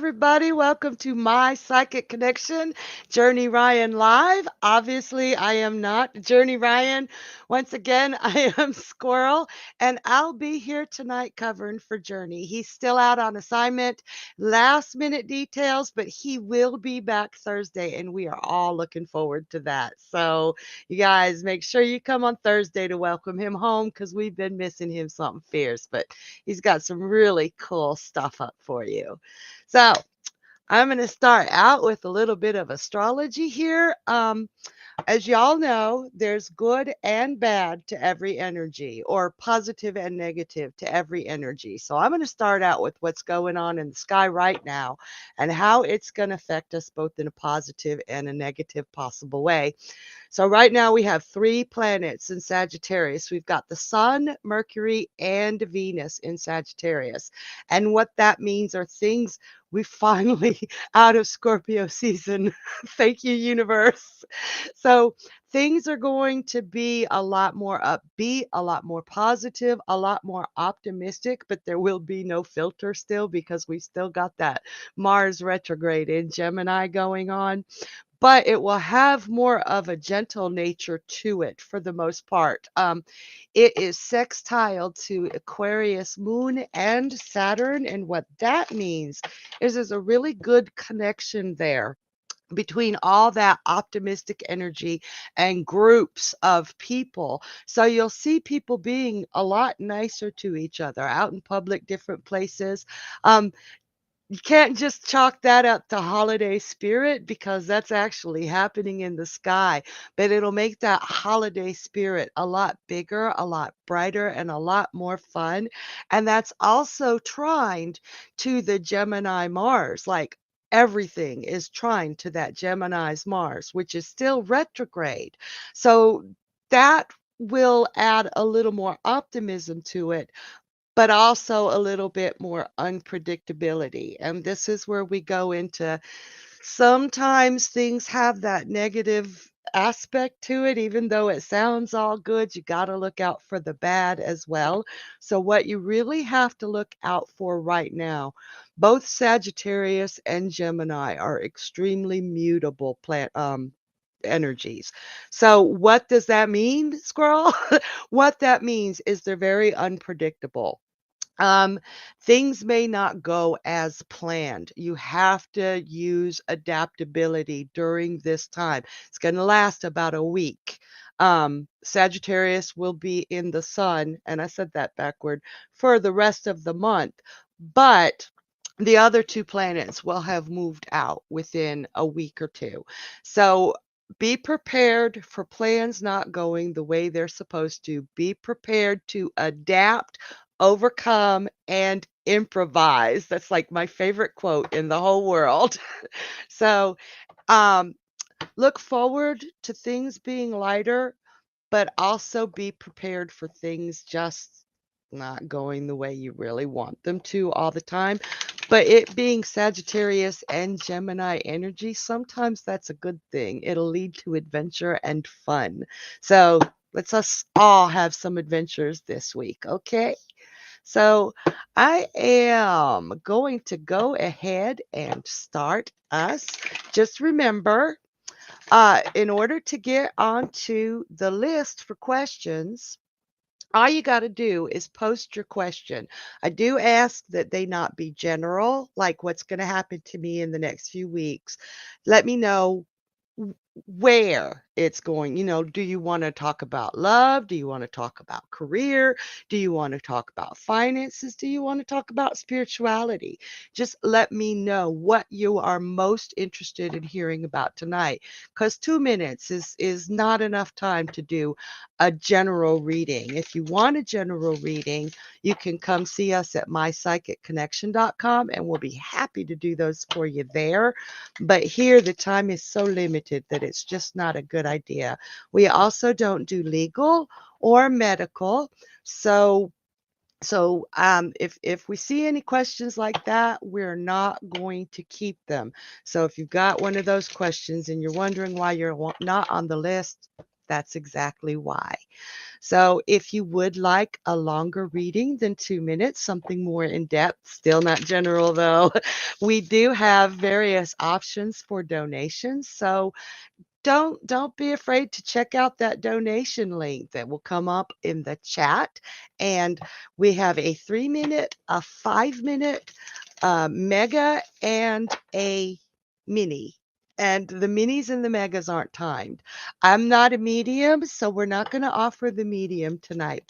everybody. Welcome to my Psychic Connection Journey Ryan Live. Obviously, I am not Journey Ryan. Once again, I am Squirrel, and I'll be here tonight covering for Journey. He's still out on assignment, last minute details, but he will be back Thursday, and we are all looking forward to that. So, you guys, make sure you come on Thursday to welcome him home because we've been missing him something fierce, but he's got some really cool stuff up for you. So I'm going to start out with a little bit of astrology here. As y'all know, there's good and bad to every energy, or positive and negative to every energy. So I'm going to start out with what's going on in the sky right now and how it's going to affect us both in a positive and a negative possible way. So right now we have 3 planets in Sagittarius. We've got the Sun, Mercury, and Venus in Sagittarius. And what that means are things we finally out of Scorpio season. Thank you, universe. So things are going to be a lot more upbeat, a lot more positive, a lot more optimistic, but there will be no filter still because we've still got that Mars retrograde in Gemini going on, but it will have more of a gentle nature to it for the most part. It is sextile to Aquarius moon and Saturn, and what that means is there's a really good connection there between all that optimistic energy and groups of people. So you'll see people being a lot nicer to each other out in public, different places. Um, you can't just chalk that up to holiday spirit because that's actually happening in the sky, but it'll make that holiday spirit a lot bigger, a lot brighter, and a lot more fun. And that's also trined to the Gemini Mars. Like everything is trined to that Gemini's Mars, which is still retrograde. So that will add a little more optimism to it, but also a little bit more unpredictability. And this is where we go into sometimes things have that negative aspect to it, even though it sounds all good, you got to look out for the bad as well. So, what you really have to look out for right now, both Sagittarius and Gemini are extremely mutable energies. So, what does that mean, squirrel? What that means is they're very unpredictable. Um, Things may not go as planned. You have to use adaptability during this time. It's going to last about a week. Sagittarius will be in the sun, and I said that backward, for the rest of the month. But the other 2 planets will have moved out within a week or 2. So be prepared for plans not going the way they're supposed to. Be prepared to adapt, overcome, and improvise. That's like my favorite quote in the whole world. So, um, look forward to things being lighter, but also be prepared for things just not going the way you really want them to all the time. But it being Sagittarius and Gemini energy, sometimes that's a good thing. It'll lead to adventure and fun. So let's us all have some adventures this week, okay? So I am going to go ahead and start us. Just remember, in order to get onto the list for questions, all you got to do is post your question. I do ask that they not be general, like what's going to happen to me in the next few weeks. Let me know where it's going. Do you want to talk about love? Do you want to talk about career? Do you want to talk about finances? Do you want to talk about spirituality? Just let me know what you are most interested in hearing about tonight, because 2 minutes is not enough time to do a general reading. If you want a general reading, you can come see us at mypsychicconnection.com, and we'll be happy to do those for you there. But here, the time is so limited that it's just not a good idea. We also don't do legal or medical. So if we see any questions like that, we're not going to keep them. So if you've got one of those questions and you're wondering why you're not on the list, that's exactly why. So if you would like a longer reading than 2 minutes, something more in depth, still not general though, we do have various options for donations. So don't be afraid to check out that donation link that will come up in the chat. And we have a 3 minute, a 5 minute, mega, and a mini. And the minis and the megas aren't timed. I'm not a medium, so we're not going to offer the medium tonight.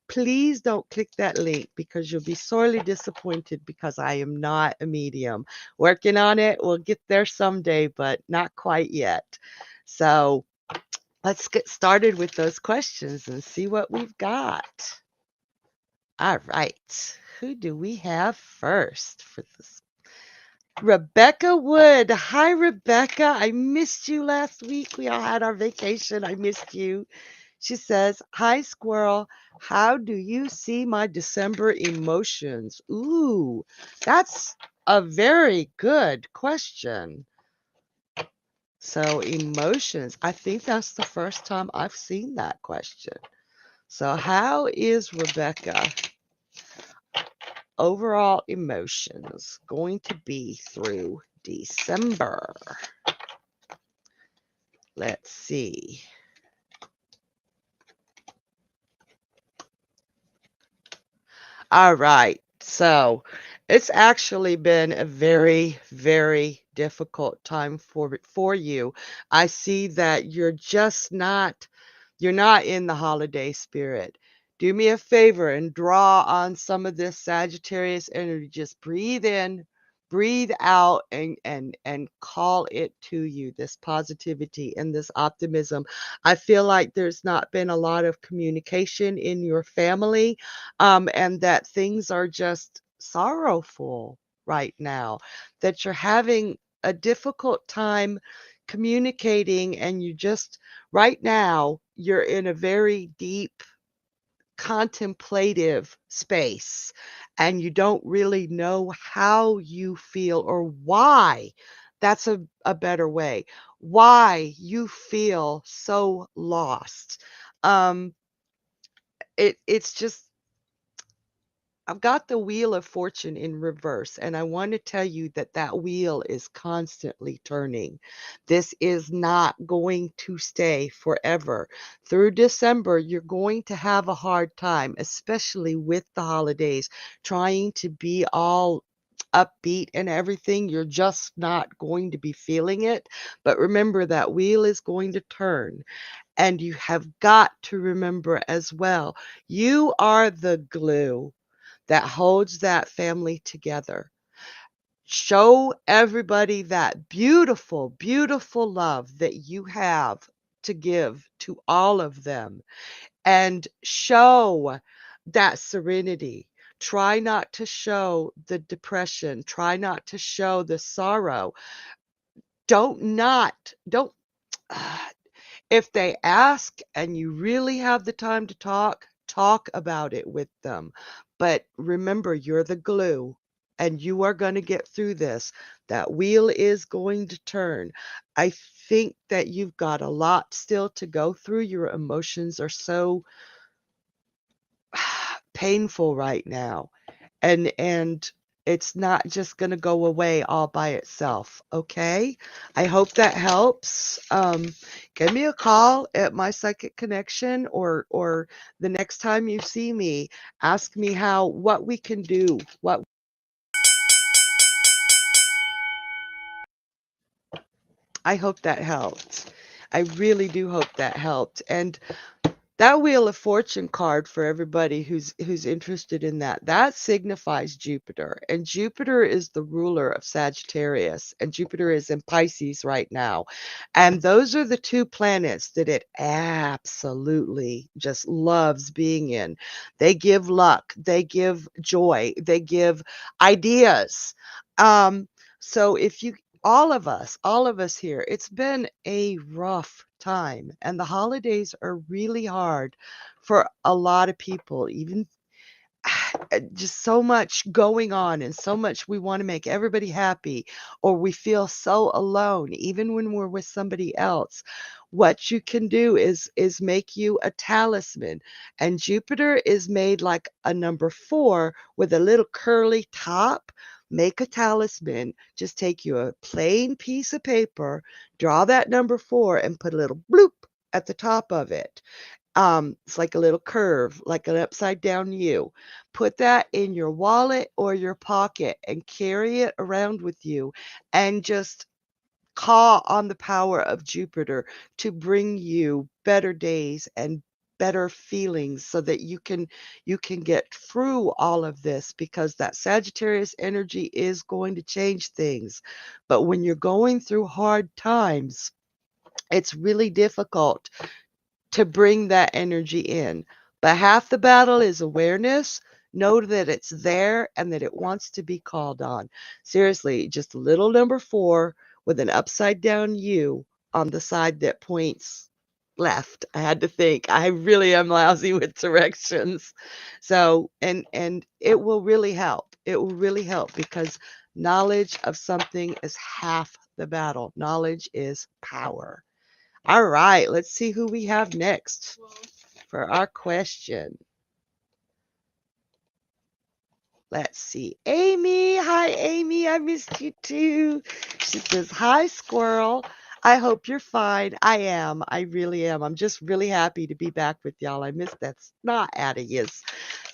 Please don't click that link because you'll be sorely disappointed because I am not a medium. Working on it. We'll get there someday, but not quite yet. So let's get started with those questions and see what we've got. All right. Who do we have first for this? Rebecca Wood. Hi, Rebecca. I missed you last week. We all had our vacation. I missed you. She says, "Hi, Squirrel. How do you see my December emotions?" Ooh, that's a very good question. So emotions, I think that's the first time I've seen that question. So how is Rebecca overall emotions going to be through December? Let's see. All right. So it's actually been a very, very difficult time for you. I see that you're not in the holiday spirit. Do me a favor and draw on some of this Sagittarius energy. Just breathe in, breathe out, and call it to you, this positivity and this optimism. I feel like there's not been a lot of communication in your family, and that things are just sorrowful right now, that you're having a difficult time communicating, and you just right now you're in a very deep contemplative space, and you don't really know how you feel or why. That's a better way. Why you feel so lost. Um, it's just I've got the wheel of fortune in reverse, and I want to tell you that that wheel is constantly turning. This is not going to stay forever. Through December, you're going to have a hard time, especially with the holidays, trying to be all upbeat and everything. You're just not going to be feeling it. But remember, that wheel is going to turn. And you have got to remember as well, you are the glue that holds that family together. Show everybody that beautiful, beautiful love that you have to give to all of them, and show that serenity. Try not to show the depression. Try not to show the sorrow. Don't if they ask and you really have the time to talk, talk about it with them. But remember, you're the glue and you are going to get through this. That wheel is going to turn. I think that you've got a lot still to go through. Your emotions are so painful right now. And it's not just going to go away all by itself. Okay, I hope that helps. Give me a call at my psychic connection, or the next time you see me, ask me what we can do. What I hope that helped. I really do hope that helped. And that Wheel of Fortune card, for everybody who's interested in that, that signifies Jupiter. And Jupiter is the ruler of Sagittarius, and Jupiter is in Pisces right now. And those are the two planets that it absolutely just loves being in. They give luck, they give joy, they give ideas. So if you all of us here, it's been a rough time, and the holidays are really hard for a lot of people. Even just so much going on and so much we want to make everybody happy, or we feel so alone even when we're with somebody else. What you can do is make you a talisman, and Jupiter is made like a number 4 with a little curly top. Make a talisman. Just take you a plain piece of paper, draw that number 4 and put a little bloop at the top of it. It's like a little curve, like an upside down U. Put that in your wallet or your pocket and carry it around with you, and just call on the power of Jupiter to bring you better days and better feelings, so that you can get through all of this, because that Sagittarius energy is going to change things. But when you're going through hard times, it's really difficult to bring that energy in. But half the battle is awareness. Know that it's there and that it wants to be called on. Seriously, just a little number 4 with an upside down U on the side that points left. I had to think. I really am lousy with directions. So, and it will really help. It will really help, because knowledge of something is half the battle. Knowledge is power. All right, let's see who we have next for our question. Let's see. Amy. Hi, Amy. I missed you too. She says, hi, squirrel. I hope you're fine. I am. I really am. I'm just really happy to be back with y'all. I missed that snot out of yous.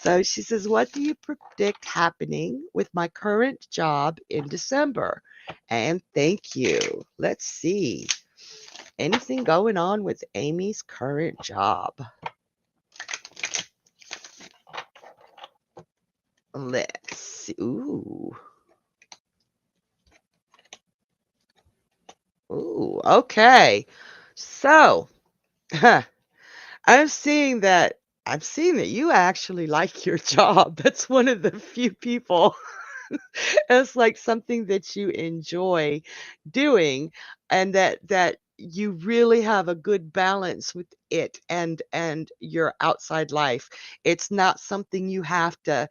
So she says, what do you predict happening with my current job in December? And thank you. Let's see. Anything going on with Amy's current job? Let's see. Ooh. Ooh, okay. So, I'm seeing that you actually like your job. That's one of the few people. It's like something that you enjoy doing, and that you really have a good balance with it and your outside life. It's not something you have to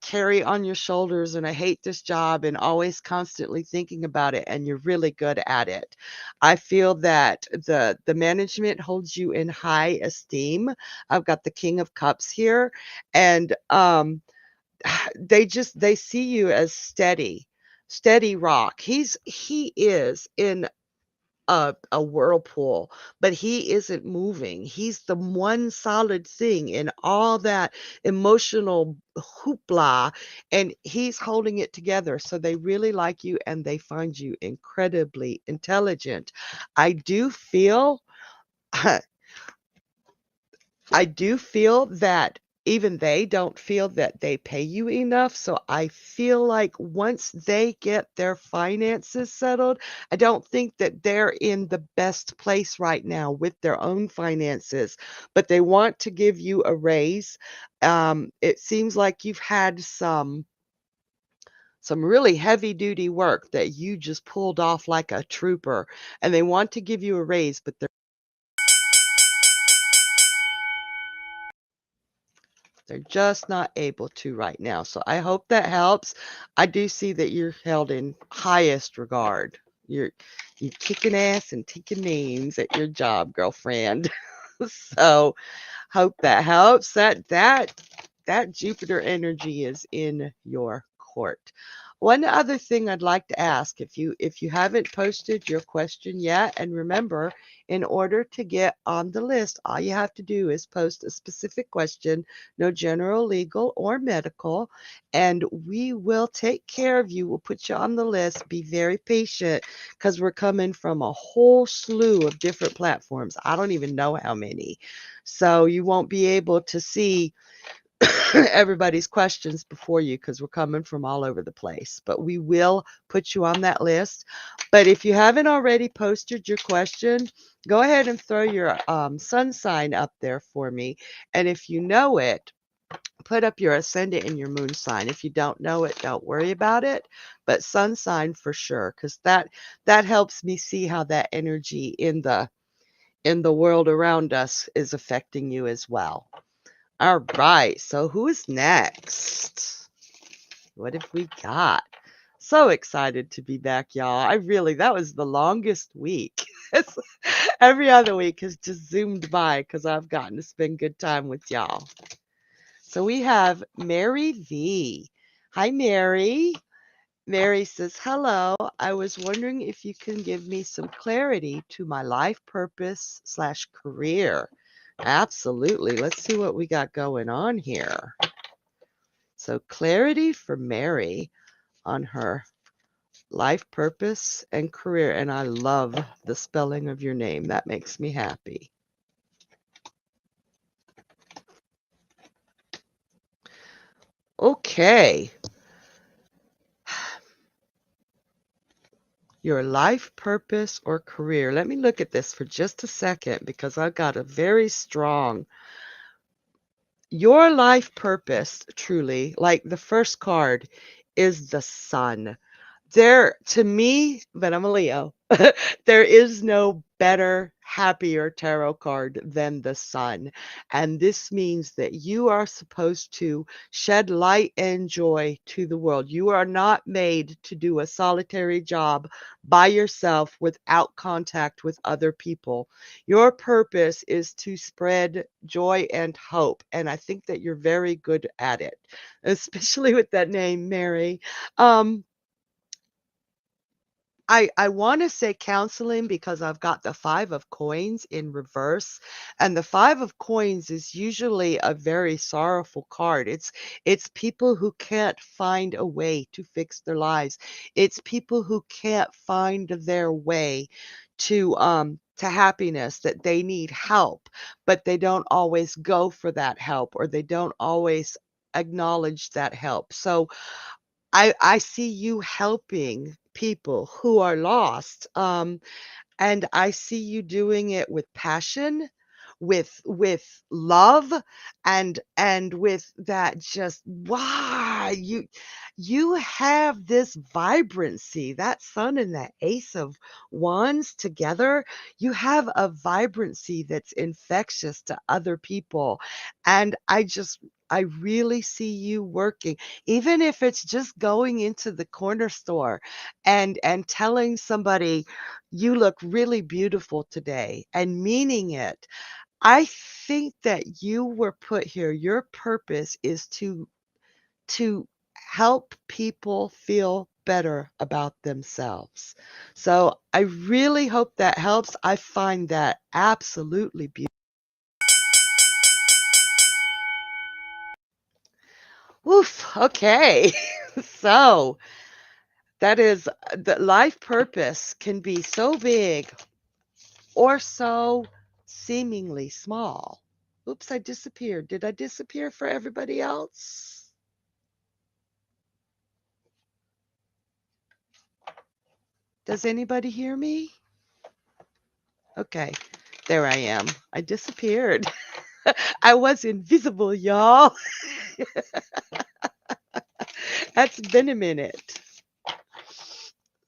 carry on your shoulders, and I hate this job and always constantly thinking about it, and you're really good at it. I feel that the management holds you in high esteem. I've got the King of Cups here, and they see you as steady rock. He is in a whirlpool, but he isn't moving. He's the one solid thing in all that emotional hoopla, and he's holding it together. So they really like you, and they find you incredibly intelligent. I do feel I do feel that even they don't feel that they pay you enough. So I feel like once they get their finances settled, I don't think that they're in the best place right now with their own finances, but they want to give you a raise. It seems like you've had some really heavy duty work that you just pulled off like a trooper, and they want to give you a raise, but they're just not able to right now. So I hope that helps. I do see that you're held in highest regard. You're kicking ass and taking names at your job, girlfriend. So hope that helps. That Jupiter energy is in your court. One other thing I'd like to ask, if you haven't posted your question yet, and remember, in order to get on the list, all you have to do is post a specific question, no general, legal, or medical, and we will take care of you. We'll put you on the list. Be very patient, because we're coming from a whole slew of different platforms. I don't even know how many. So you won't be able to see everybody's questions before you, because we're coming from all over the place. But we will put you on that list. But if you haven't already posted your question, go ahead and throw your sun sign up there for me. And if you know it, put up your ascendant and your moon sign. If you don't know it, don't worry about it. But sun sign for sure, because that helps me see how that energy in the world around us is affecting you as well. All right. So who is next? What have we got? So excited to be back, y'all. That was the longest week. Every other week has just zoomed by because I've gotten to spend good time with y'all. So we have Mary V. Hi, Mary. Mary says, hello. I was wondering if you can give me some clarity to my life purpose / career. Absolutely. Let's see what we got going on here. So clarity for Mary on her life purpose and career. And I love the spelling of your name. That makes me happy. Okay. Your life purpose or career. Let me look at this for just a second because I've got a very strong. Your life purpose, truly, like the first card, is the sun. There, to me, but I'm a Leo, there is no better, happier tarot card than the sun. And this means that you are supposed to shed light and joy to the world. You are not made to do a solitary job by yourself without contact with other people. Your purpose is to spread joy and hope. And I think that you're very good at it, especially with that name, Mary. I want to say counseling because I've got the 5 of coins in reverse, and the 5 of coins is usually a very sorrowful card. It's people who can't find a way to fix their lives. It's people who can't find their way to happiness, that they need help, but they don't always go for that help, or they don't always acknowledge that help. So I see you helping people who are lost, and I see you doing it with passion, with love, and with that just wow, you have this vibrancy, that sun and that ace of wands together, you have a vibrancy that's infectious to other people. And I really see you working, even if it's just going into the corner store and telling somebody, you look really beautiful today, and meaning it. I think that you were put here. Your purpose is to help people feel better about themselves. So I really hope that helps. I find that absolutely beautiful. Woof. Okay. So that is the life purpose can be so big or so seemingly small. Oops, I disappeared. Did I disappear for everybody else? Does anybody hear me? Okay, there I am. I disappeared. I was invisible, y'all. That's been a minute.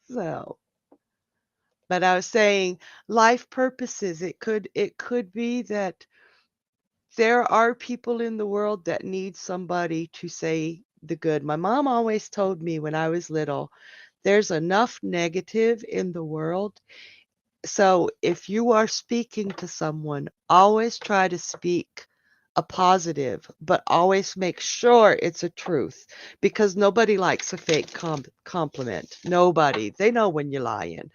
So, but I was saying life purposes. It could be that there are people in the world that need somebody to say the good. My mom always told me when I was little, there's enough negative in the world. So if you are speaking to someone, always try to speak a positive, but always make sure it's a truth, because nobody likes a fake compliment. Nobody. They know when you're lying.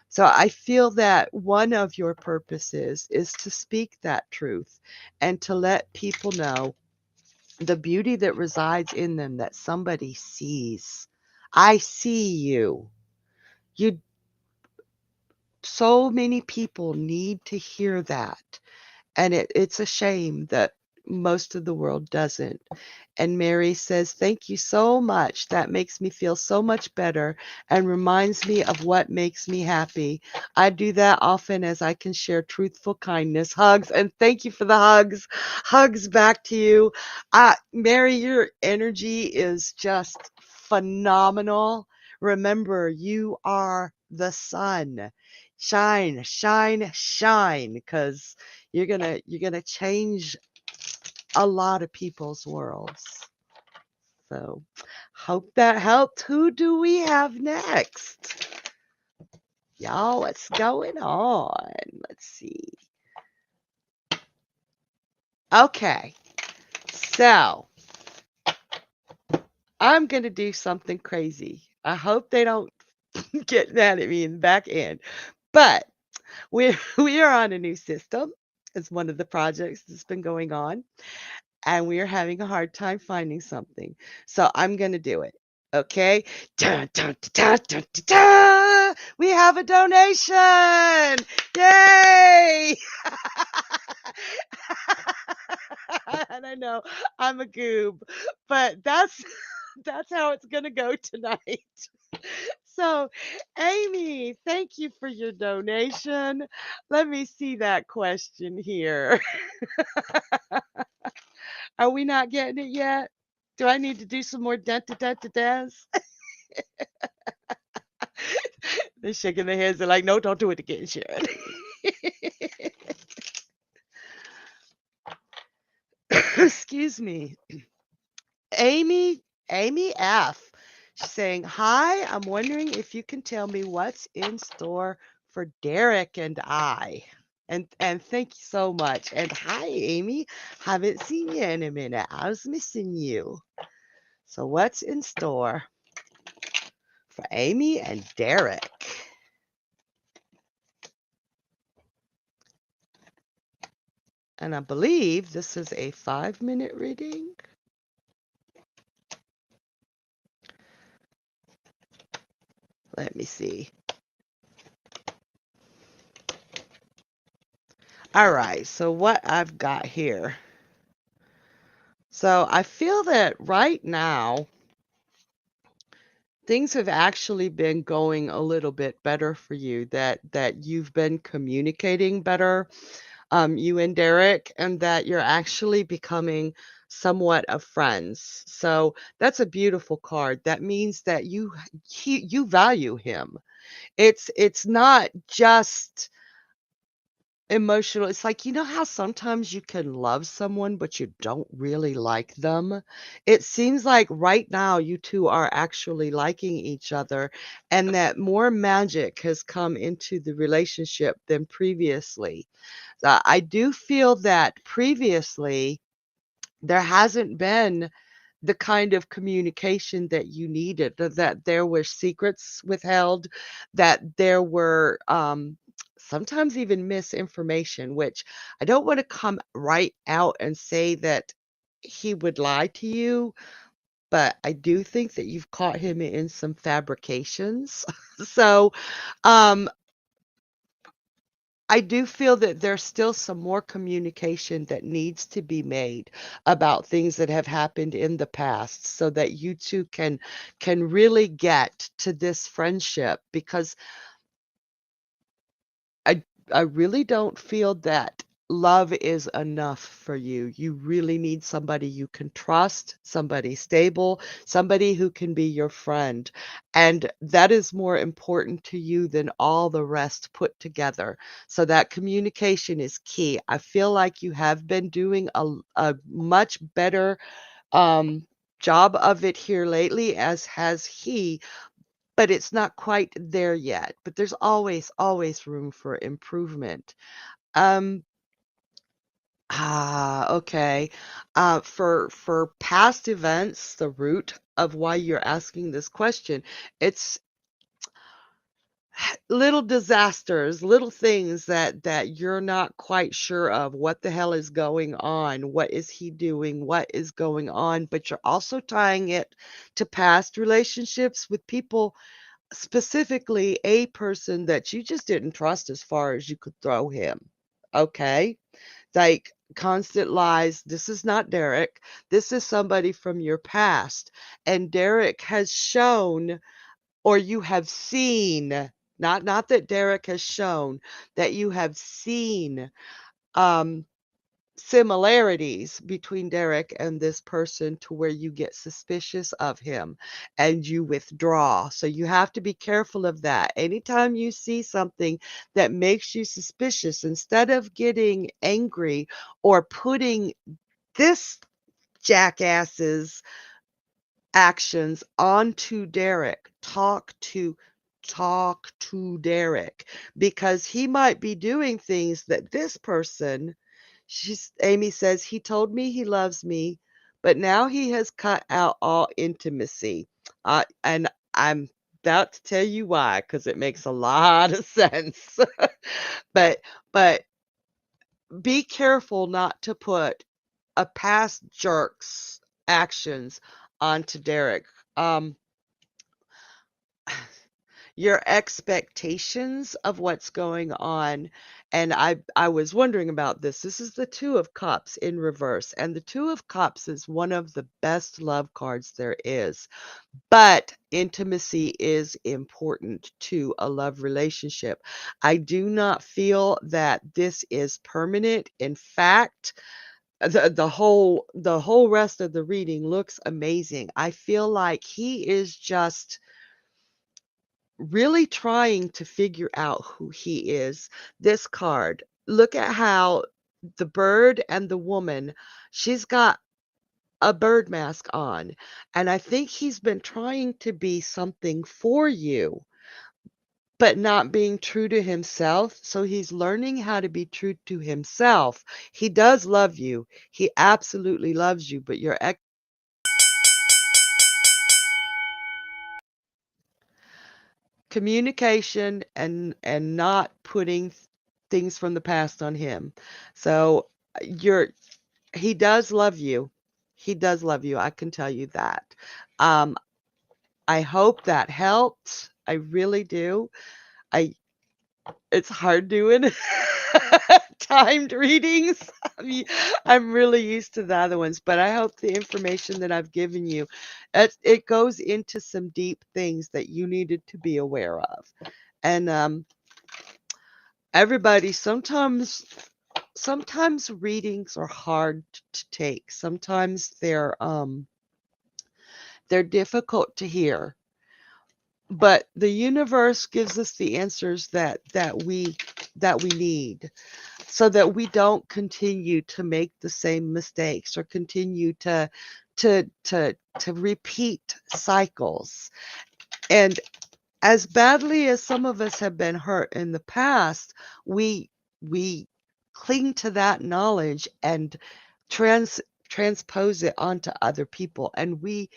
So I feel that one of your purposes is to speak that truth and to let people know the beauty that resides in them, that somebody sees. I see you. You So many people need to hear that. And it's a shame that most of the world doesn't. And Mary says, thank you so much. That makes me feel so much better and reminds me of what makes me happy. I do that often as I can share truthful kindness. Hugs. And thank you for the hugs. Hugs back to you. Mary, your energy is just phenomenal. Remember, you are the sun. Shine, shine, shine, because you're gonna change a lot of people's worlds. So, hope that helped. Who do we have next? Y'all, what's going on? Let's see. Okay, so I'm going to do something crazy. I hope they don't get mad at me in the back end. But we are on a new system. It's one of the projects that's been going on, and we are having a hard time finding something. So I'm going to do it. Okay. Dun, dun, dun, dun, dun, dun. We have a donation. Yay! And I know I'm a goob, but that's how it's going to go tonight. So, Amy, thank you for your donation. Let me see that question here. Are we not getting it yet? Do I need to do some more dun-da-dun-da-das? They're shaking their heads. They're like, no, don't do it again, Sharon. Excuse me. Amy, Amy F. She's saying, hi, I'm wondering if you can tell me what's in store for Derek and I. And thank you so much. And hi, Amy. Haven't seen you in a minute. I was missing you. So what's in store for Amy and Derek? And I believe this is a 5-minute reading. Let me see. All right, so what I've got here. So I feel that right now, things have actually been going a little bit better for you, that you've been communicating better, you and Derek, and that you're actually becoming somewhat of friends. So that's a beautiful card. That means that you value him. It's not just emotional. It's like, you know how sometimes you can love someone, but you don't really like them? It seems like right now you two are actually liking each other, and that more magic has come into the relationship than previously. I do feel that previously there hasn't been the kind of communication that you needed, that there were secrets withheld, that there were sometimes even misinformation, which I don't want to come right out and say that he would lie to you, but I do think that you've caught him in some fabrications. So, um, I do feel that there's still some more communication that needs to be made about things that have happened in the past so that you two can really get to this friendship, because I I really don't feel that love is enough for you. You really need somebody you can trust, somebody stable, somebody who can be your friend. And that is more important to you than all the rest put together. So that communication is key. I feel like you have been doing a much better um job of it here lately, as has he, but it's not quite there yet. But there's always room for improvement. Um, okay. For past events, the root of why you're asking this question, it's little disasters, little things that you're not quite sure of what the hell is going on, what is he doing, what is going on, but you're also tying it to past relationships with people, specifically a person that you just didn't trust as far as you could throw him. Okay? Like constant lies. This is not Derek. This is somebody from your past. And Derek has shown, or you have seen, not that Derek has shown, that you have seen um similarities between Derek and this person to where you get suspicious of him and you withdraw. So you have to be careful of that. Anytime you see something that makes you suspicious, instead of getting angry or putting this jackass's actions onto Derek. Talk to Derek, because he might be doing things that this person, Amy says, he told me he loves me, but now he has cut out all intimacy. And I'm about to tell you why, because it makes a lot of sense. but but be careful not to put a past jerk's actions onto Derek. Um, your expectations of what's going on. And I was wondering about this. This is the Two of Cups in reverse, and the Two of Cups is one of the best love cards there is. But intimacy is important to a love relationship. I do not feel that this is permanent. In fact, the whole rest of the reading looks amazing. I feel like he is just really trying to figure out who he is. This card, look at how the bird and the woman, she's got a bird mask on. And I think he's been trying to be something for you, but not being true to himself. So he's learning how to be true to himself. He does love you. He absolutely loves you, but your communication and not putting things from the past on him. So you're he does love you. He does love you. I can tell you that. Um, I hope that helped. I really do. I It's hard doing timed readings. I mean, I'm really used to the other ones, but I hope the information that I've given you, it goes into some deep things that you needed to be aware of. And everybody, sometimes readings are hard to take. Sometimes they're difficult to hear. But the universe gives us the answers that we need, so that we don't continue to make the same mistakes or continue to repeat cycles. And as badly as some of us have been hurt in the past, we cling to that knowledge and trans transpose it onto other people. And we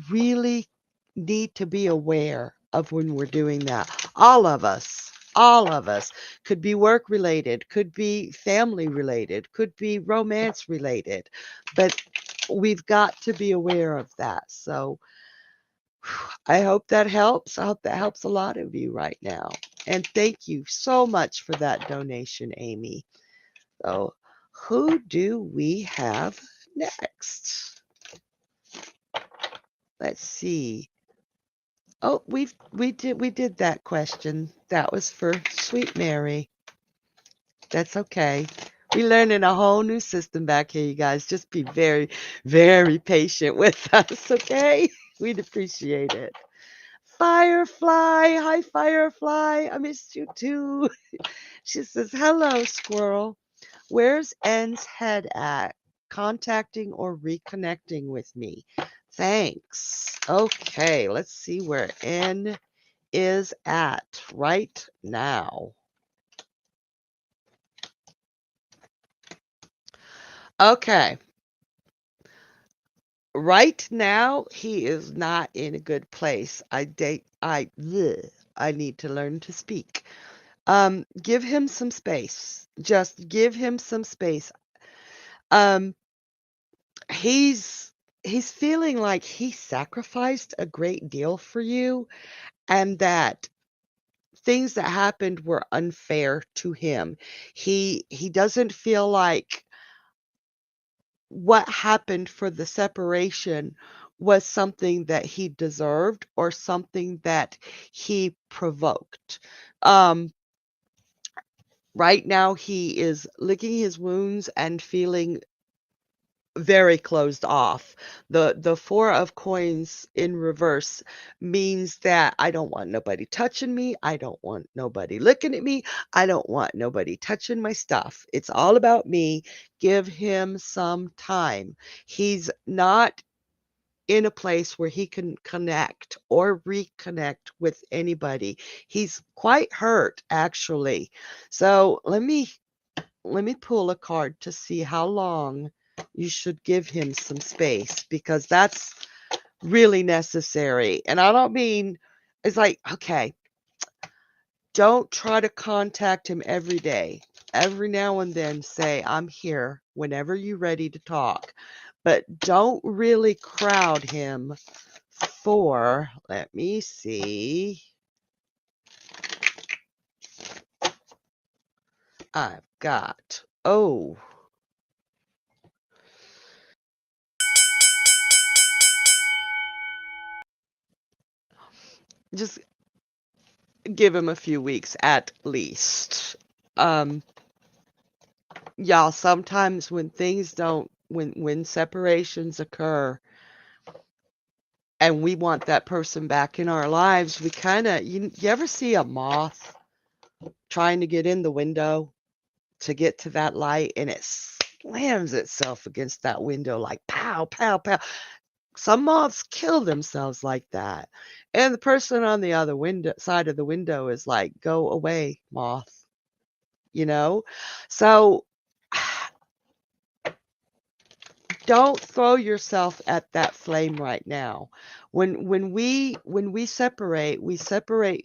really need to be aware of when we're doing that. All of us could be work related, could be family related, could be romance related, but we've got to be aware of that. So I hope that helps. I hope that helps a lot of you right now. And thank you so much for that donation, Amy. So, who do we have next? Let's see. Oh, we did that question. That was for Sweet Mary. That's okay. We're learning a whole new system back here, you guys. Just be very, very patient with us, okay? We'd appreciate it. Firefly, hi Firefly. I missed you too. She says, "Hello, squirrel. Where's N's head at? Contacting or reconnecting with me? Thanks." Okay, let's see where N is at right now. Okay. Right now, he is not in a good place. I need to learn to speak. Give him some space. Just give him some space. Um, he's feeling like he sacrificed a great deal for you, and that things that happened were unfair to him. He doesn't feel like what happened for the separation was something that he deserved or something that he provoked. Um, right now, he is licking his wounds and feeling very closed off. The Four of Coins in reverse means that I don't want nobody touching me. I don't want nobody looking at me. I don't want nobody touching my stuff. It's all about me. Give him some time. He's not in a place where he can connect or reconnect with anybody. He's quite hurt, actually. So let me pull a card to see how long you should give him some space, because that's really necessary. And I don't mean, it's like, okay, don't try to contact him every day. Every now and then say, I'm here whenever you're ready to talk. But don't really crowd him for, let me see. I've got, oh, just give him a few weeks at least. Um, y'all, sometimes when things don't, when separations occur and we want that person back in our lives, we kind of, you ever see a moth trying to get in the window to get to that light, and it slams itself against that window like pow, pow, pow. Some moths kill themselves like that. And the person on the other window side of the window is like, go away, moth, you know? So don't throw yourself at that flame right now. When we separate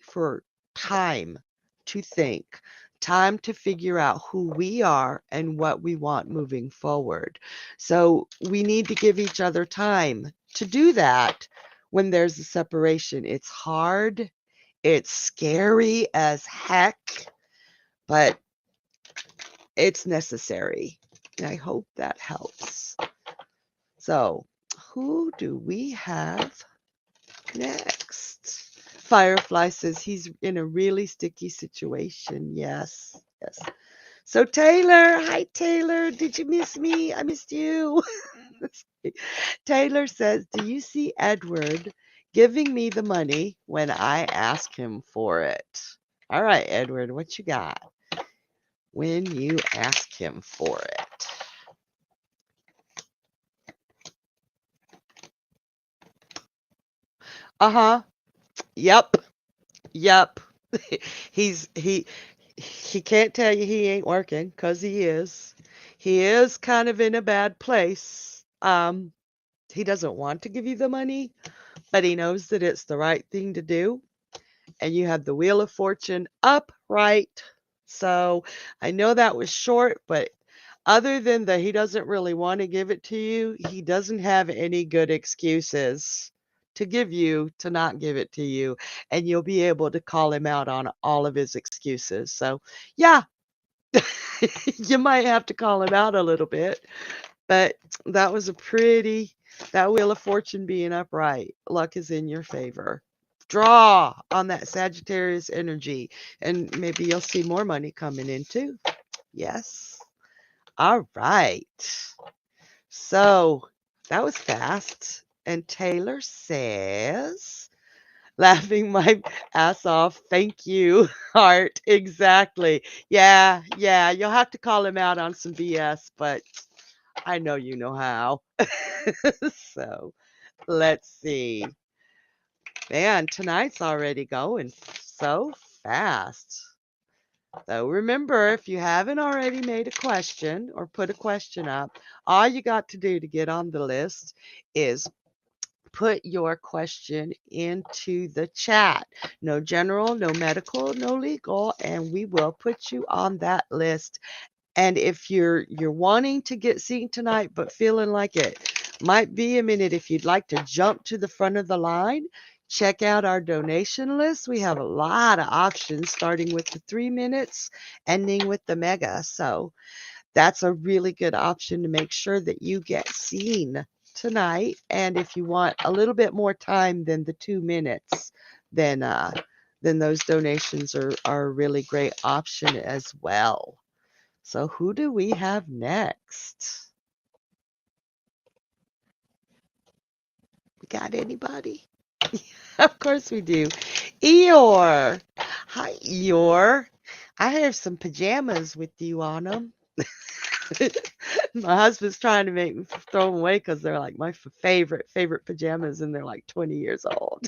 for time to think, time to figure out who we are and what we want moving forward. So we need to give each other time to do that when there's a separation. It's hard, it's scary as heck, but it's necessary. And I hope that helps. So, who do we have next? Firefly says he's in a really sticky situation. Yes, yes. So, Taylor, hi, Taylor. Did you miss me? I missed you. Taylor says, do you see Edward giving me the money when I ask him for it? All right, Edward, what you got when you ask him for it? Uh-huh. Yep. Yep. He's he can't tell you he ain't working, 'cause he is. He is kind of in a bad place. He doesn't want to give you the money, but he knows that it's the right thing to do. And you have the Wheel of Fortune upright. So I know that was short, but other than that he doesn't really want to give it to you, he doesn't have any good excuses to give you to not give it to you. And you'll be able to call him out on all of his excuses. So, yeah, you might have to call him out a little bit, but that was a pretty, that Wheel of Fortune being upright. Luck is in your favor. Draw on that Sagittarius energy, and maybe you'll see more money coming in too. Yes. All right. So that was fast. And Taylor says, laughing my ass off. Thank you, Art. Exactly. Yeah, yeah. You'll have to call him out on some BS, but I know you know how. So let's see. Man, tonight's already going so fast. So remember, if you haven't already made a question or put a question up, all you got to do to get on the list is put your question into the chat. No general, no medical, no legal, and we will put you on that list. And if you're wanting to get seen tonight but feeling like it might be a minute, if you'd like to jump to the front of the line, check out our donation list. We have a lot of options, starting with the 3 minutes, ending with the mega. So that's a really good option to make sure that you get seen tonight. And if you want a little bit more time than the 2 minutes, then those donations are a really great option as well. So who do we have next? Got anybody? Of course we do. Eeyore. Hi, Eeyore. I have some pajamas with you on them. My husband's trying to make me throw them away because they're like my favorite pajamas, and they're like 20 years old.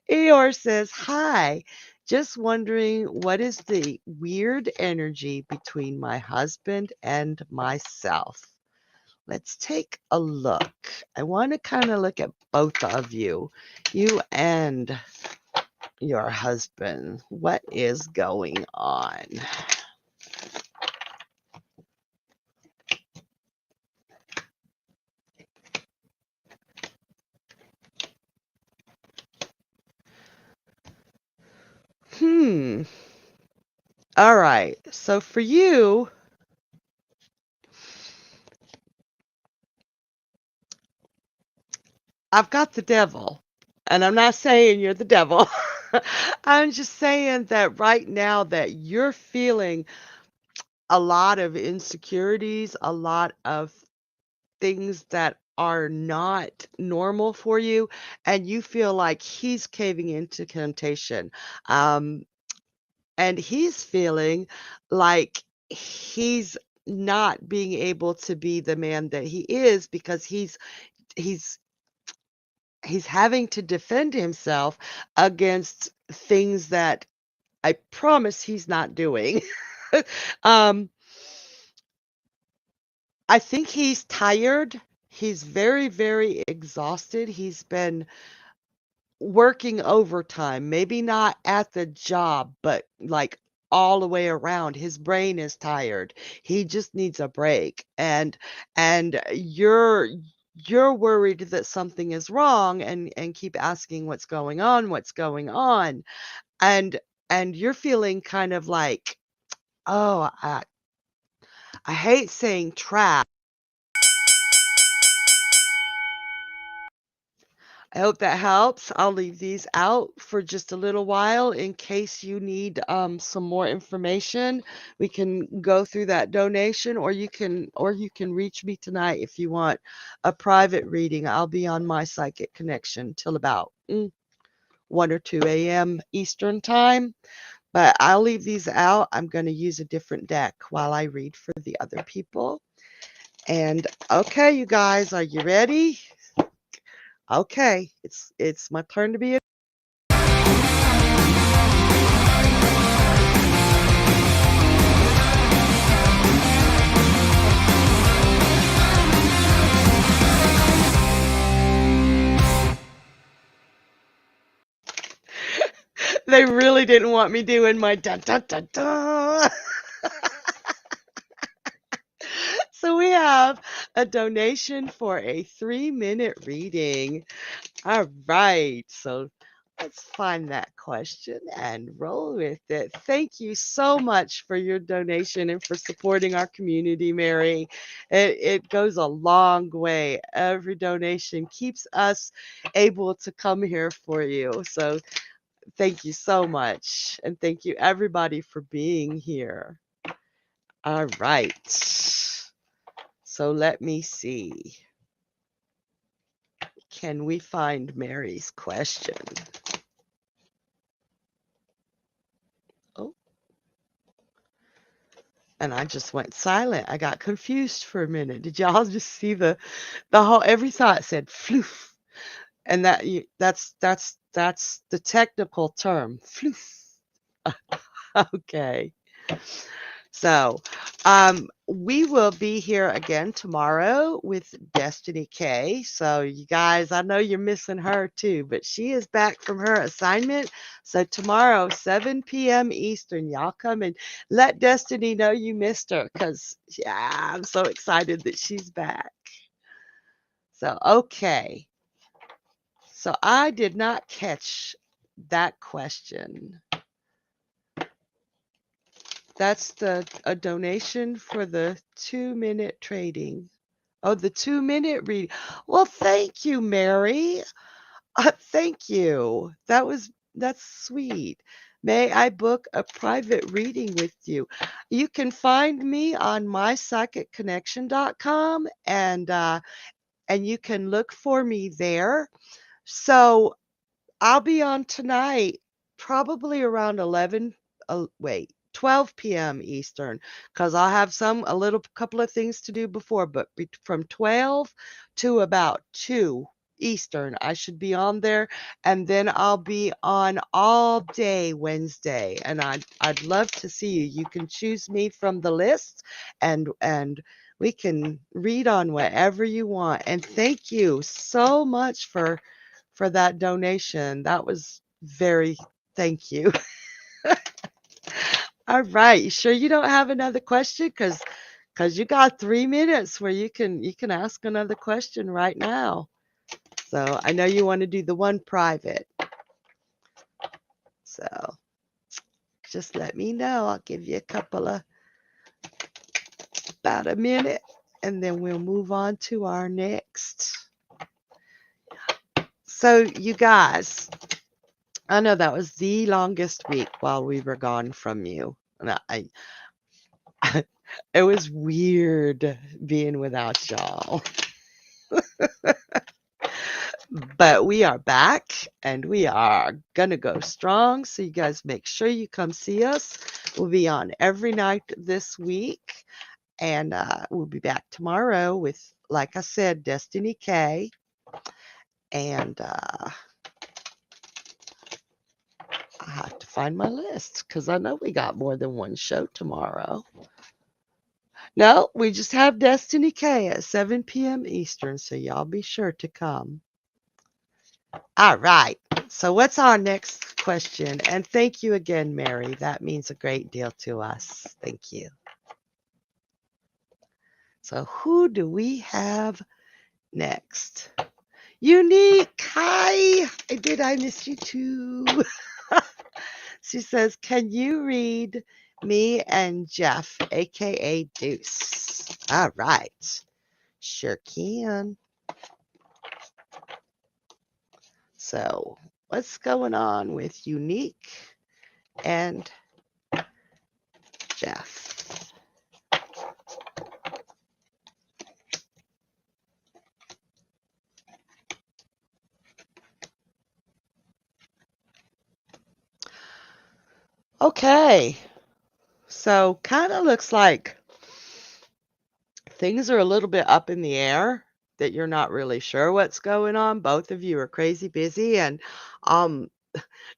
Eeyore says, "Hi, just wondering what is the weird energy between my husband and myself." Let's take a look. I want to kind of look at both of you and your husband. What is going on? Hmm. All right. So for you, I've got the devil. And I'm not saying you're the devil. I'm just saying that right now that you're feeling a lot of insecurities, a lot of things that are not normal for you, and you feel like he's caving into temptation. Um, and he's feeling like he's not being able to be the man that he is because he's he's having to defend himself against things that I promise he's not doing. um, I think he's tired. He's very, very exhausted. He's been working overtime, maybe not at the job, but like all the way around. His brain is tired. He just needs a break. And you're worried that something is wrong and keep asking what's going on. And and you're feeling kind of like, oh, I hate saying trapped. I hope that helps. I'll leave these out for just a little while in case you need some more information. We can go through that donation, or you can reach me tonight if you want a private reading. I'll be on my Psychic Connection till about 1 or 2 a.m. Eastern time. But I'll leave these out. I'm going to use a different deck while I read for the other people. And okay, you guys, are you ready? Okay, it's my turn to be a They really didn't want me doing my dun dun dun dun. So we have a donation for a 3-minute reading. All right, so let's find that question and roll with it. Thank you so much for your donation and for supporting our community, Mary. It goes a long way. Every donation keeps us able to come here for you. So thank you so much. And thank you, everybody, for being here. All right. So let me see. Can we find Mary's question? Oh, and I just went silent. I got confused for a minute. Did y'all just see the whole every thought said floof? And that's the technical term, floof. Okay. So, we will be here again tomorrow with Destiny K. So, you guys, I know you're missing her too, but she is back from her assignment. So, tomorrow, 7 p.m. Eastern, y'all come and let Destiny know you missed her because, yeah, I'm so excited that she's back. So, okay. So, I did not catch that question. That's a donation for the 2-minute trading. Oh, the 2-minute reading. Well, thank you, Mary. Thank you. That's sweet. May I book a private reading with you? You can find me on mypsychicconnection.com, and and you can look for me there. So I'll be on tonight, probably around 12 p.m. Eastern, because I'll have a little couple of things to do before, but from 12 to about 2 Eastern, I should be on there, and then I'll be on all day Wednesday, and I'd love to see you. You can choose me from the list, and we can read on whatever you want. And thank you so much for that donation. That was thank you. All right. You sure you don't have another question? Because you got 3 minutes where you can ask another question right now. So I know you want to do the one private. So just let me know. I'll give you about a minute, and then we'll move on to our next. So you guys, I know that was the longest week while we were gone from you. And it was weird being without y'all. But we are back and we are going to go strong. So you guys make sure you come see us. We'll be on every night this week. And we'll be back tomorrow with, like I said, Destiny K. And I have to find my list because I know we got more than one show tomorrow. No, we just have Destiny K at 7 p.m. Eastern, so y'all be sure to come. All right. So what's our next question? And thank you again, Mary. That means a great deal to us. Thank you. So who do we have next? Unique. Hi. I miss you too? She says, can you read me and Jeff, aka Deuce? All right. Sure can. So what's going on with Unique and Jeff? Okay. So kind of looks like things are a little bit up in the air, that you're not really sure what's going on. Both of you are crazy busy and um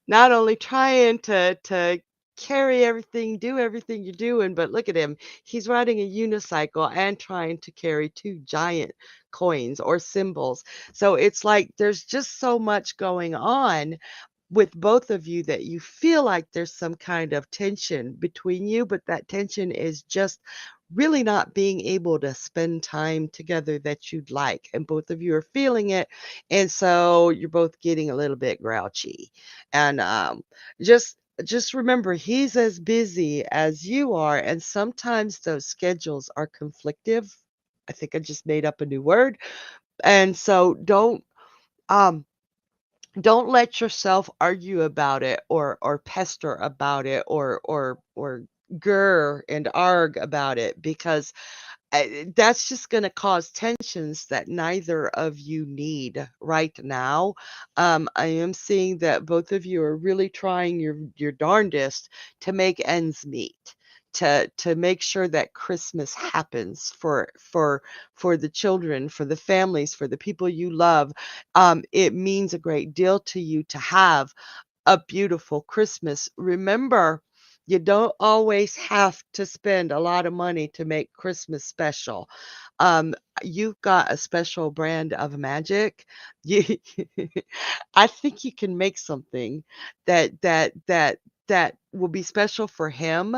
not only trying to carry everything, do everything you're doing, but look at him. He's riding a unicycle and trying to carry two giant coins or symbols. So it's like there's just so much going on with both of you that you feel like there's some kind of tension between you, but that tension is just really not being able to spend time together that you'd like. And both of you are feeling it. And so you're both getting a little bit grouchy. And just just remember, he's as busy as you are. And sometimes those schedules are conflictive. I think I just made up a new word. And so um don't let yourself argue about it or pester about it or grr and arg about it, because that's just going to cause tensions that neither of you need right now. I am seeing that both of you are really trying your darndest to make ends meet, to make sure that Christmas happens for the children, for the families, for the people you love. It means a great deal to you to have a beautiful Christmas. Remember, you don't always have to spend a lot of money to make Christmas special. Um, you've got a special brand of magic. You, I think you can make something that will be special for him.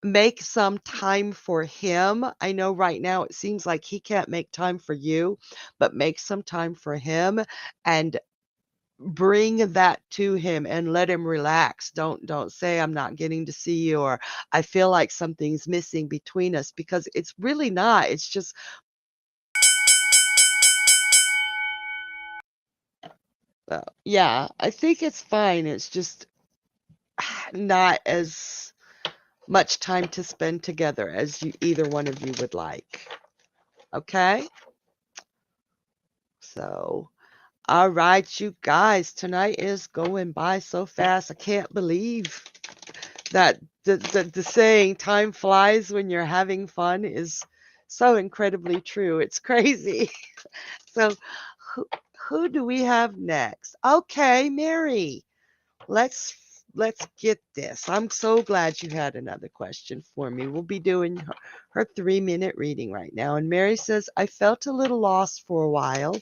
Make some time for him. I know right now it seems like he can't make time for you, but make some time for him and bring that to him and let him relax. Don't say I'm not getting to see you, or I feel like something's missing between us, because it's really not. It's just yeah, I think it's fine. It's just not as much time to spend together as either one of you would like. Okay? So, all right, you guys, tonight is going by so fast. I can't believe that the saying time flies when you're having fun is so incredibly true. It's crazy. So, who, who do we have next? Okay, Mary. Let's let's get this. I'm so glad you had another question for me. We'll be doing her 3-minute reading right now. And Mary says, I felt a little lost for a while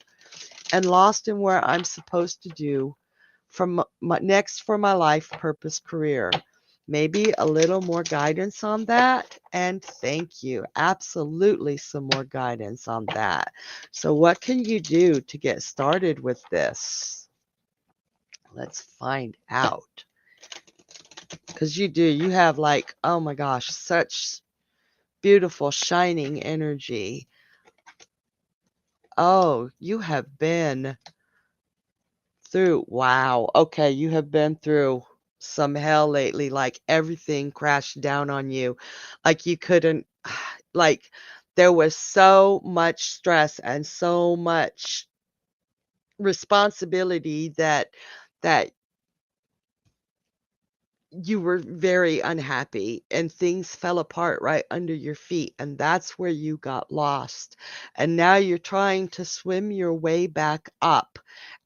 and lost in where I'm supposed to do from next for my life purpose career. Maybe a little more guidance on that. And thank you. Absolutely some more guidance on that. So what can you do to get started with this? Let's find out. Because you have like, oh my gosh, such beautiful shining energy. Oh, you have been through, wow. Okay, you have been through some hell lately, like everything crashed down on you. Like you couldn't, like there was so much stress and so much responsibility that you were very unhappy and things fell apart right under your feet, and that's where you got lost. And now you're trying to swim your way back up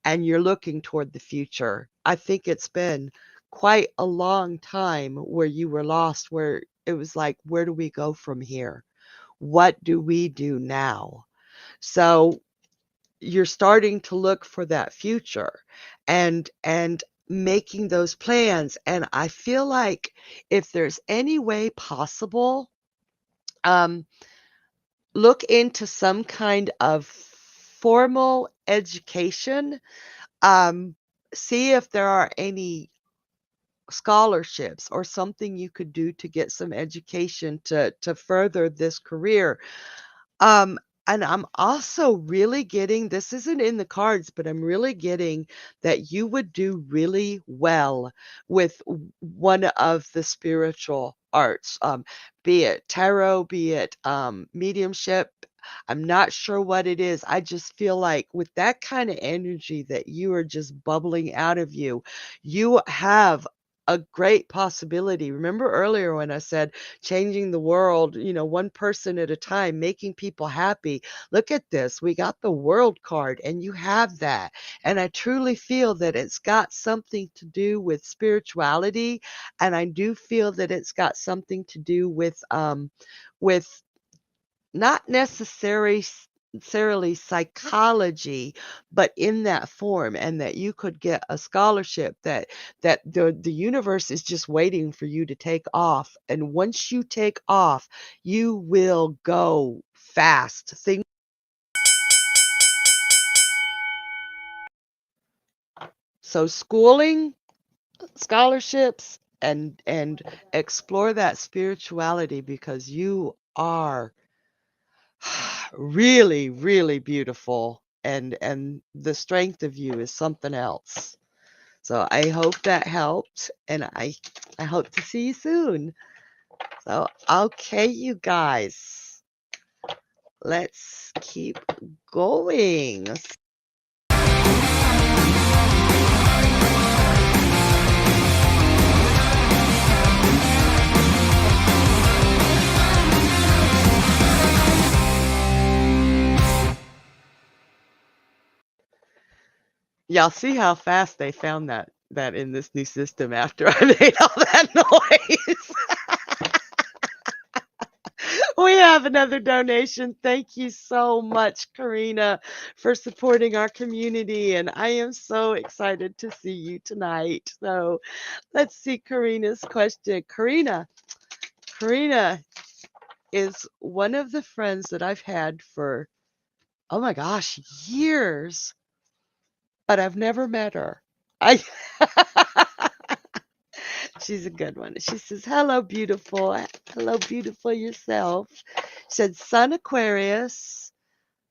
and you're looking toward the future. I think it's been quite a long time where you were lost, where it was like, where do we go from here? What do we do now? So you're starting to look for that future and making those plans. And I feel like if there's any way possible, um, look into some kind of formal education. um, See if there are any scholarships or something you could do to get some education to further this career. Um, and I'm also really getting, this isn't in the cards, but I'm really getting that you would do really well with one of the spiritual arts, be it tarot, be it mediumship. I'm not sure what it is. I just feel like with that kind of energy that you are just bubbling out of you, you have a great possibility. Remember earlier when I said changing the world, one person at a time, making people happy. Look at this. We got the world card and you have that. And I truly feel that it's got something to do with spirituality. And I do feel that it's got something to do with not necessarily psychology, but in that form, and that you could get a scholarship that the universe is just waiting for you to take off. And once you take off, you will go fast. So schooling, scholarships, and explore that spirituality, because you are really, really beautiful, and the strength of you is something else. So I hope that helped, and I hope to see you soon. So okay, you guys, let's keep going. Y'all see how fast they found that in this new system after I made all that noise. We have another donation. Thank you so much, Karina, for supporting our community. And I am so excited to see you tonight. So let's see Karina's question. Karina is one of the friends that I've had for, oh my gosh, years, but I've never met her. I She's a good one. She says, hello, beautiful. Hello, beautiful yourself. She said, Sun Aquarius.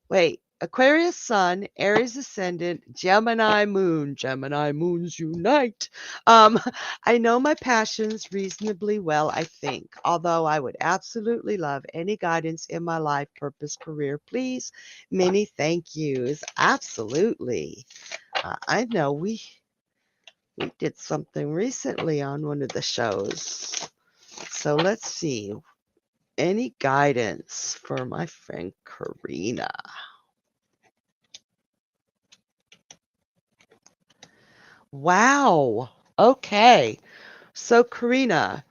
Wait, Aquarius Sun, Aries Ascendant, Gemini Moon. Gemini Moons unite. Um, I know my passions reasonably well, I think, although I would absolutely love any guidance in my life, purpose, career. Please, many thank yous. Absolutely. I know we did something recently on one of the shows. So let's see. Any guidance for my friend Karina? Wow. Okay. So, Karina,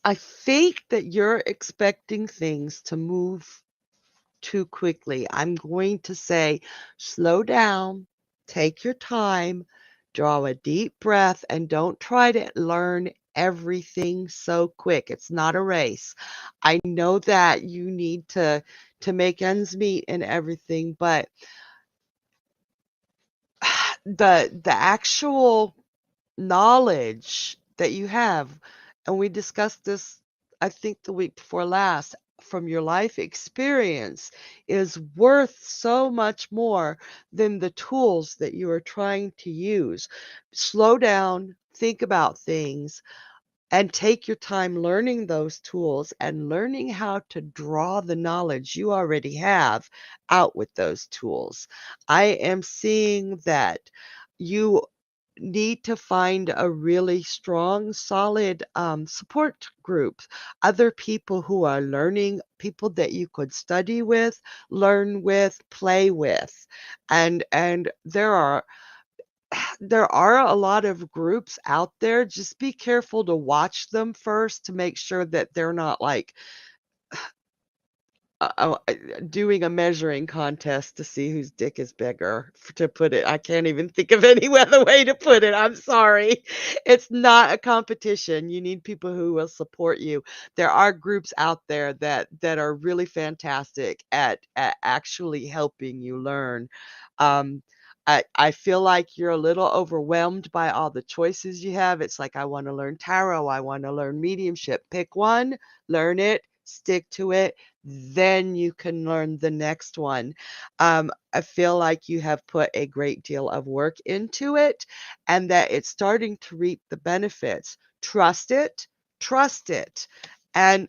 I think that you're expecting things to move too quickly. I'm going to say, slow down, take your time, draw a deep breath, and don't try to learn everything so quick. It's not a race. I know that you need to make ends meet and everything, but the actual knowledge that you have, and we discussed this, I think, the week before last, from your life experience, is worth so much more than the tools that you are trying to use. Slow down, think about things, and take your time learning those tools and learning how to draw the knowledge you already have out with those tools. I am seeing that you need to find a really strong, solid support group, other people who are learning, people that you could study with, learn with, play with. And there are a lot of groups out there. Just be careful to watch them first to make sure that they're not like doing a measuring contest to see whose dick is bigger, to put it. I can't even think of any other way to put it. I'm sorry. It's not a competition. You need people who will support you. There are groups out there that are really fantastic at actually helping you learn. Um, I feel like you're a little overwhelmed by all the choices you have. It's like, I want to learn tarot. I want to learn mediumship. Pick one, learn it, stick to it, then you can learn the next one. I feel like you have put a great deal of work into it and that it's starting to reap the benefits. Trust it, trust it. And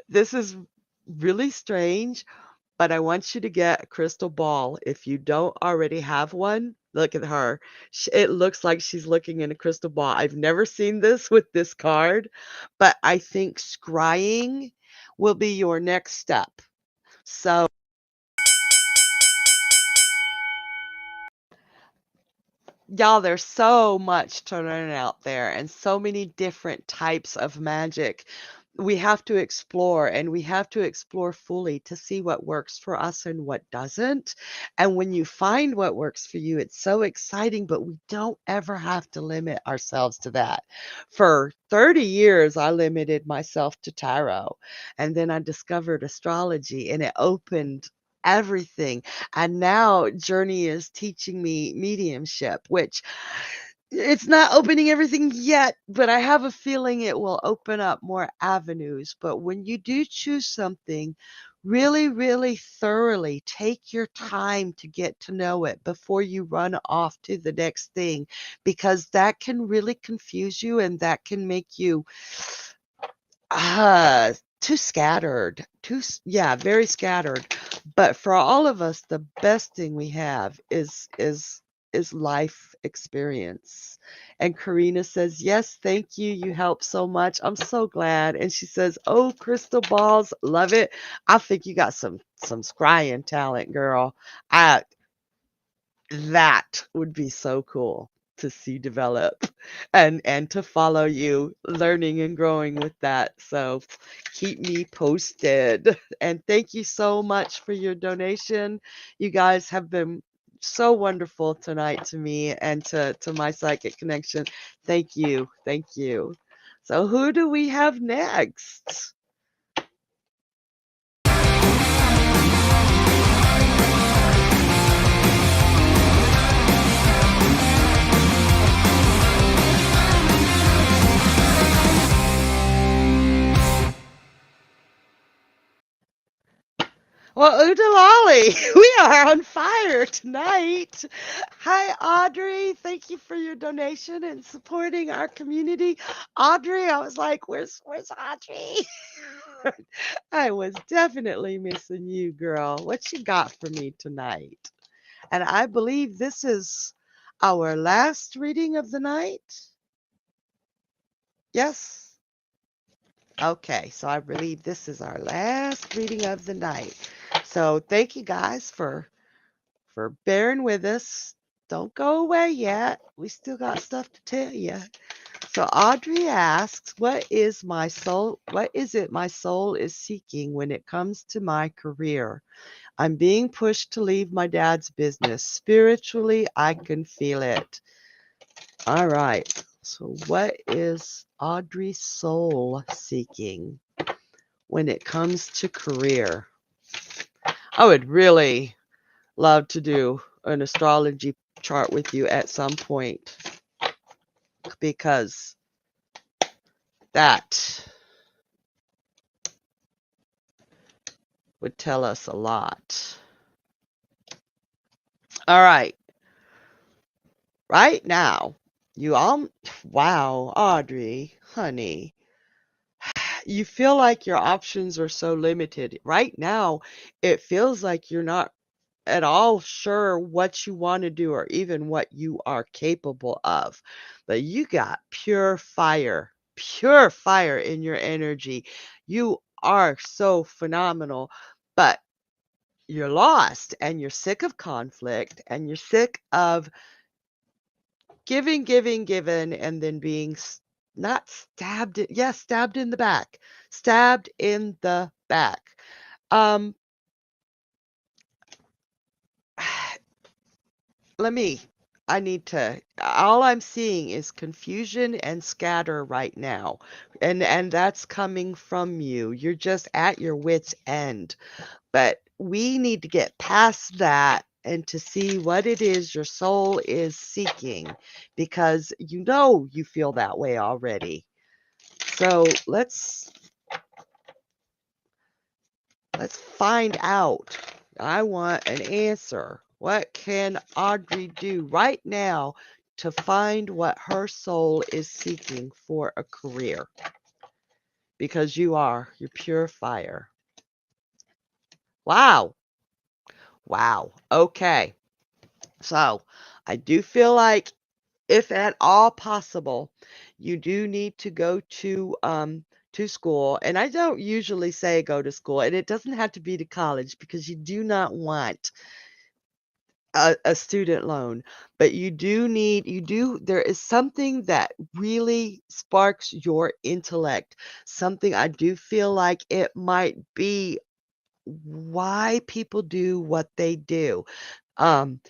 this is really strange, but I want you to get a crystal ball. If you don't already have one, look at her. It looks like she's looking in a crystal ball. I've never seen this with this card, but I think scrying will be your next step. So, y'all, there's so much to learn out there and so many different types of magic. We have to explore, and we have to explore fully to see what works for us and what doesn't. And when you find what works for you, it's so exciting, but we don't ever have to limit ourselves to that. For 30 years, I limited myself to tarot, and then I discovered astrology, and it opened everything. And now Journey is teaching me mediumship, which it's not opening everything yet, but I have a feeling it will open up more avenues. But when you do choose something, really, really thoroughly take your time to get to know it before you run off to the next thing, because that can really confuse you and that can make you too scattered. Yeah, very scattered. But for all of us, the best thing we have is life experience. And Karina says, "Yes, thank you. You helped so much. I'm so glad." And she says, "Oh, crystal balls, love it. I think you got some scrying talent, girl. I That would be so cool to see develop and to follow you learning and growing with that. So keep me posted. And thank you so much for your donation. You guys have been so wonderful tonight to me and to my psychic connection. Thank you. Thank you. So who do we have next? Well, Oodalali, we are on fire tonight. Hi, Audrey. Thank you for your donation and supporting our community. Audrey, I was like, where's Audrey? I was definitely missing you, girl. What you got for me tonight? And I believe this is our last reading of the night. Yes? Okay, so I believe this is our last reading of the night. So thank you guys for bearing with us. Don't go away yet. We still got stuff to tell you. So Audrey asks, what is it my soul is seeking when it comes to my career? I'm being pushed to leave my dad's business. Spiritually, I can feel it. All right. So what is Audrey's soul seeking when it comes to career? I would really love to do an astrology chart with you at some point because that would tell us a lot. All right. Right now, wow, Audrey, honey, you feel like your options are so limited. Right now, it feels like you're not at all sure what you want to do or even what you are capable of. But you got pure fire in your energy. You are so phenomenal, but you're lost and you're sick of conflict and you're sick of giving, and then being not stabbed. Yes, stabbed in the back. Stabbed in the back. Um, let me I need to all I'm seeing is confusion and scatter right now. And that's coming from you. You're just at your wit's end. But we need to get past that and to see what it is your soul is seeking because you know you feel that way already. So let's find out. I want an answer. What can Audrey do right now to find what her soul is seeking for a career? Because you're pure fire. Wow. Wow. Okay. So I do feel like if at all possible, you do need to go to school. And I don't usually say go to school, and it doesn't have to be to college because you do not want a student loan, but there is something that really sparks your intellect. Something I do feel like it might be why people do what they do. Um,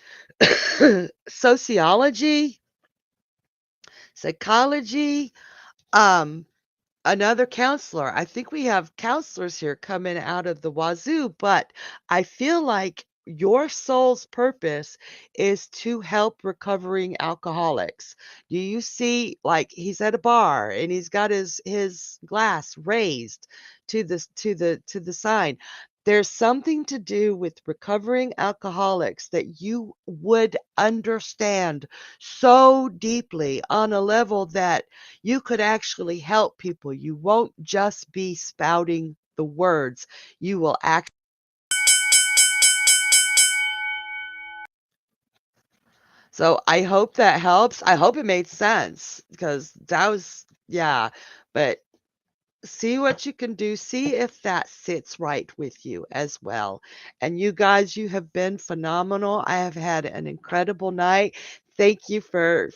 sociology, psychology, um, another counselor. I think we have counselors here coming out of the wazoo, but I feel like your soul's purpose is to help recovering alcoholics. Do you see, like he's at a bar and he's got his glass raised to the sign. There's something to do with recovering alcoholics that you would understand so deeply on a level that you could actually help people. You won't just be spouting the words. You will act. So I hope that helps. I hope it made sense because that was, yeah. But see what you can do. See if that sits right with you as well. And you guys, you have been phenomenal. I have had an incredible night. Thank you for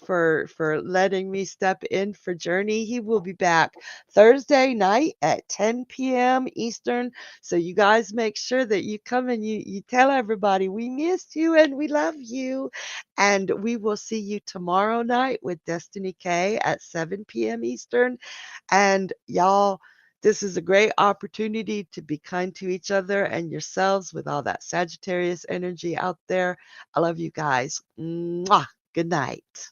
letting me step in for Journey. He will be back Thursday night at 10 p.m. Eastern. So you guys make sure that you come and you tell everybody we missed you and we love you. And we will see you tomorrow night with Destiny K at 7 p.m. Eastern. And y'all, this is a great opportunity to be kind to each other and yourselves with all that Sagittarius energy out there. I love you guys. Mwah. Good night.